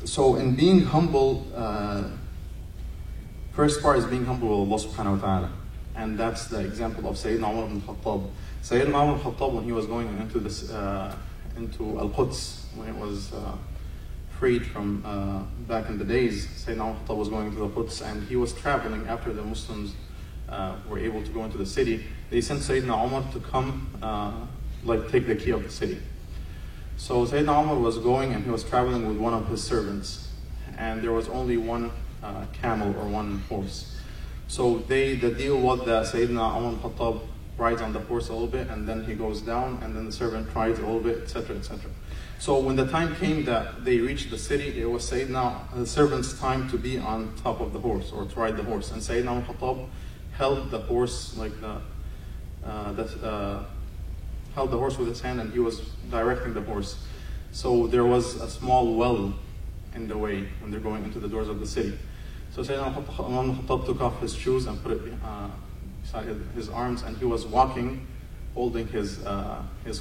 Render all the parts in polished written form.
So in being humble, first part is being humble with Allah subhanahu wa ta'ala. And that's the example of Sayyidina Umar ibn Khattab. Sayyidina Umar ibn Khattab, when he was going into this, into Al-Quds, when it was freed from back in the days, Sayyidina Umar ibn Khattab was going to the Quds, and he was traveling after the Muslims were able to go into the city. They sent Sayyidina Umar to come, take the key of the city. So Sayyidina Umar was going, and he was traveling with one of his servants, and there was only one camel or one horse. So the deal was that Sayyidina Umar ibn Khattab rides on the horse a little bit, and then he goes down, and then the servant rides a little bit, etc., etc. So when the time came that they reached the city, it was the servant's time to be on top of the horse, or to ride the horse. And Sayyidina Umar ibn Khattab held the horse held the horse with his hand, and he was directing the horse. So there was a small well in the way when they're going into the doors of the city. So Sayyidina Umar ibn Khattab took off his shoes and put it beside his arms, and he was walking, holding his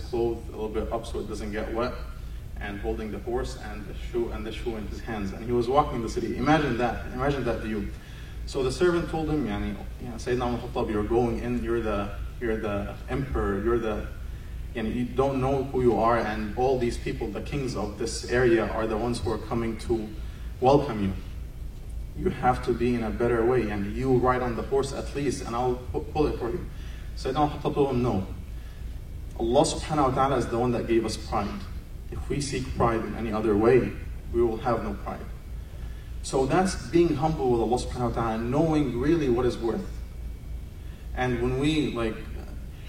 clothes a little bit up so it doesn't get wet, and holding the horse and the shoe in his hands. And he was walking the city. Imagine that view. So the servant told him, Sayyidina Umar ibn Khattab, you're going in, you're the emperor, you don't know who you are, and all these people, the kings of this area, are the ones who are coming to welcome you. You have to be in a better way, and you ride on the horse at least, and I'll pull it for you. Sayyidina Khattab told him, no. Allah subhanahu wa ta'ala is the one that gave us pride. If we seek pride in any other way, we will have no pride. So that's being humble with Allah subhanahu wa ta'ala, knowing really what is worth. And when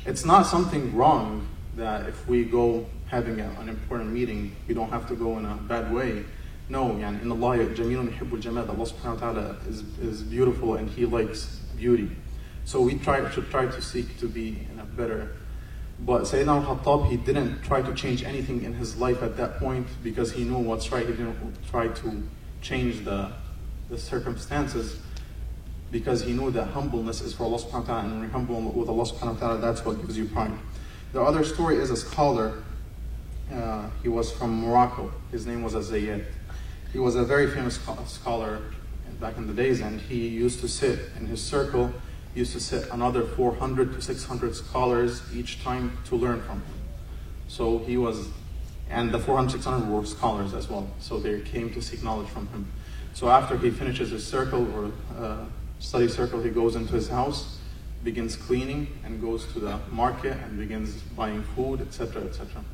it's not something wrong that if we go having an important meeting, we don't have to go in a bad way. No, in Allah, Jamilun yuhibbul jamal, Allah subhanahu wa ta'ala is beautiful, and He likes beauty. So we should try to seek to be in a better. But Sayyidina Khattab, he didn't try to change anything in his life at that point, because he knew what's right. He didn't try to change the circumstances, because he knew that humbleness is for Allah subhanahu wa ta'ala, and when you're humble with Allah subhanahu wa ta'ala, that's what gives you pride. The other story is a scholar. He was from Morocco. His name was Az-Zayyad. He was a very famous scholar back in the days, and he used to sit in his circle, used to sit another 400 to 600 scholars each time to learn from him. So he was, and the 400, 600 were scholars as well, so they came to seek knowledge from him. So after he finishes his circle, or study circle, he goes into his house, begins cleaning, and goes to the market and begins buying food, etc., etc.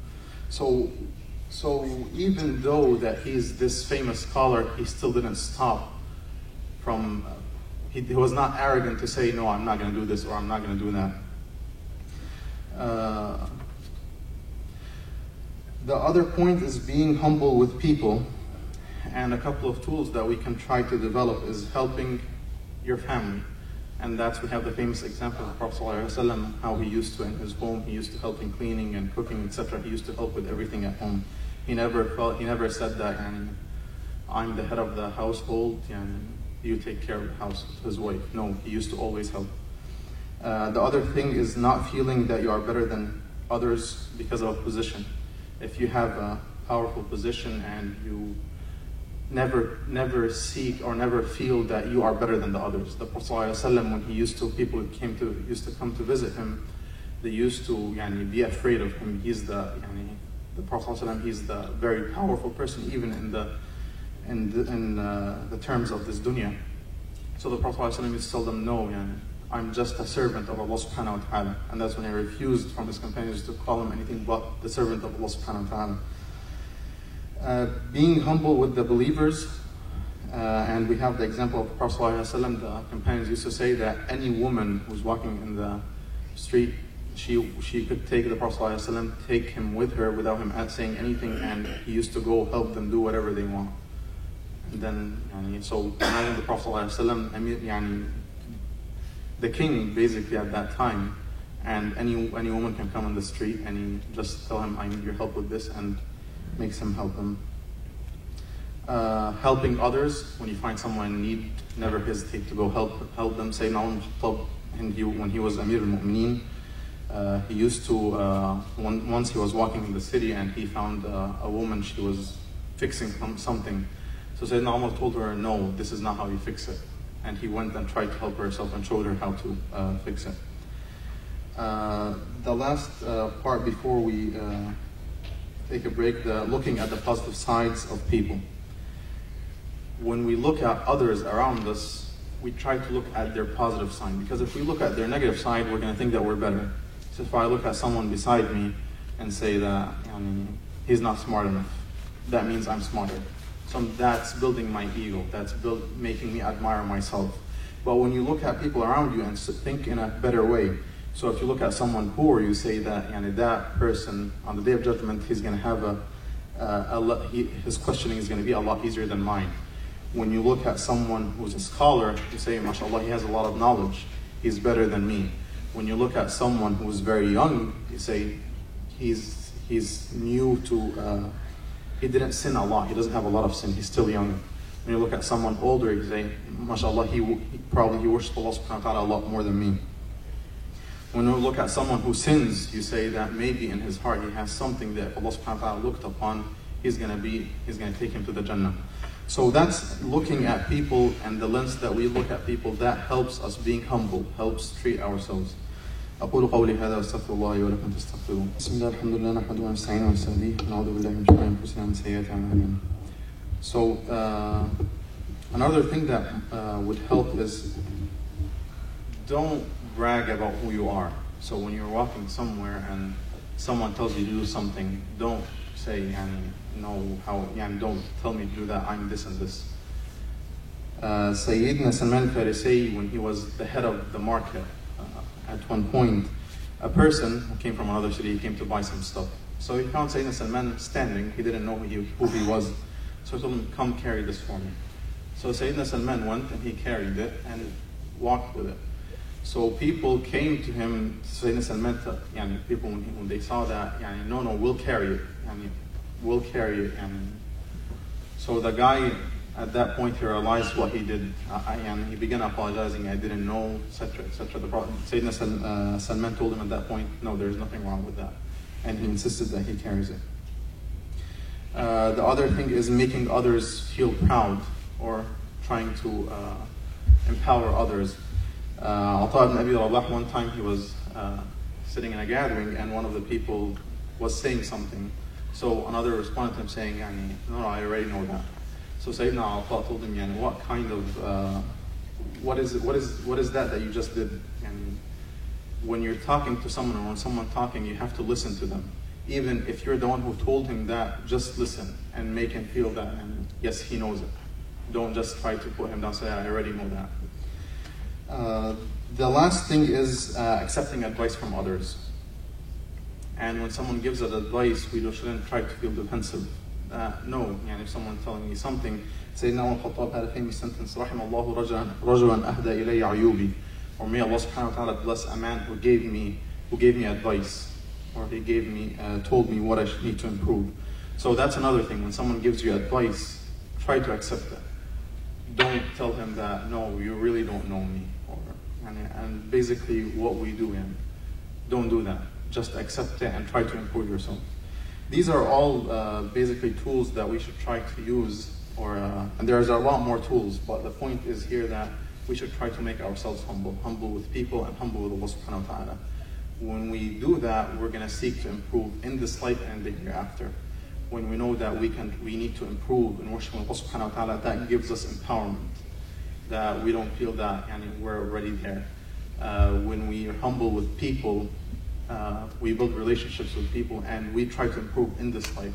So even though that he's this famous scholar, he still didn't stop from, he was not arrogant to say, no, I'm not going to do this, or I'm not going to do that. The other point is being humble with people, and a couple of tools that we can try to develop is helping your family. And we have the famous example of Prophet ﷺ, how he used to, in his home, he used to help in cleaning and cooking, etc. He used to help with everything at home. He never said that, I'm the head of the household, and you take care of the house, to his wife. No, he used to always help. The other thing is not feeling that you are better than others because of a position. If you have a powerful position and you never seek or never feel that you are better than the others. The Prophet ﷺ, when people used to come to visit him, they used to be afraid of him. He's the Prophet ﷺ, he's the very powerful person, even in the terms of this dunya. So the Prophet ﷺ used to tell them, no, I'm just a servant of Allah subhanahu wa ta'ala. And that's when he refused from his companions to call him anything but the servant of Allah subhanahu wa ta'ala. Being humble with the believers, and we have the example of Prophet ﷺ. The companions used to say that any woman who's walking in the street, she could take the Prophet ﷺ, take him with her without him saying anything, and he used to go help them do whatever they want. And then, so imagine the Prophet ﷺ, the king basically at that time, and any woman can come on the street and you just tell him, I need your help with this, and makes him help them. Helping others, when you find someone in need, never hesitate to go help them. Sayyidina Umar ibn Khattab, when he was Amir al-Mu'mineen, he used to, once he was walking in the city and he found a woman, she was fixing something. So Sayyidina Umar told her, no, this is not how you fix it. And he went and tried to help her herself and showed her how to fix it. The last part before we take a break, looking at the positive sides of people. When we look at others around us, we try to look at their positive side, because if we look at their negative side, we're going to think that we're better. So if I look at someone beside me and say that he's not smart enough, that means I'm smarter. So that's building my ego, that's making me admire myself. But when you look at people around you and think in a better way, so if you look at someone poor, you say that that person, on the Day of Judgment, he's going to have his questioning is going to be a lot easier than mine. When you look at someone who's a scholar, you say, mashallah, he has a lot of knowledge, he's better than me. When you look at someone who's very young, you say, he's new to, he didn't sin a lot, he doesn't have a lot of sin, he's still young. When you look at someone older, you say, mashallah, he worships Allah subhanahu wa ta'ala a lot more than me. When you look at someone who sins, you say that maybe in his heart he has something that Allah subhanahu wa ta'ala looked upon, he's going to take him to the Jannah. So that's looking at people, and the lens that we look at people, that helps us being humble, helps treat ourselves. أقول قولي هذا واستغفر الله لي ولكم فاستغفروه. بسم الله الحمد لله نحمده ونستعينه ونستهديه ونعوذ بالله من شرور أنفسنا ومن سيئات أعمالنا. So another thing that would help is don't brag about who you are. So when you're walking somewhere and someone tells you to do something, don't say, don't tell me to do that, I'm this and this. Sayyidina Salman al-Farisi, when he was the head of the market, at one point, a person who came from another city, he came to buy some stuff. So he found Sayyidina Salman standing, he didn't know who he was. So he told him, come carry this for me. So Sayyidina Salman went and he carried it and walked with it. So people came to him, Sayyidina Salman, people when they saw that, no, we'll carry it. We'll carry it. So the guy, at that point, he realized what he did, and he began apologizing. I didn't know, etc., etc. Sayyidina Salman told him at that point, no, there's nothing wrong with that, and he insisted that he carries it. The other thing is making others feel proud, or trying to empower others. Ata ibn Abi Rabah, one time he was sitting in a gathering, and one of the people was saying something. So another responded to him saying, no, I already know that. So Sayyidina Ata told him, what kind of, what is that you just did? And when you're talking to someone, or when someone's talking, you have to listen to them. Even if you're the one who told him that, just listen and make him feel that, and yes, he knows it. Don't just try to put him down and say, I already know that. The last thing is accepting advice from others. And when someone gives us advice, we shouldn't try to feel defensive. No, if someone's telling me something, Sayyidina Umar al-Khattab had a famous sentence, رحم الله رجلا أهدى إلي عيوبي, or may Allah subhanahu wa ta'ala bless a man who gave me advice, or he told me what I should need to improve. So that's another thing. When someone gives you advice, try to accept it. Don't tell him that, no, you really don't know me. And basically what we do, don't do that. Just accept it and try to improve yourself. These are all basically tools that we should try to use, and there's a lot more tools, but the point is here that we should try to make ourselves humble with people and humble with Allah subhanahu wa ta'ala. When we do that, we're going to seek to improve in this life and the hereafter. When we know that we need to improve in worshiping Allah subhanahu wa ta'ala, that gives us empowerment, that we don't feel that we're already there. When we are humble with people, we build relationships with people, and we try to improve in this life.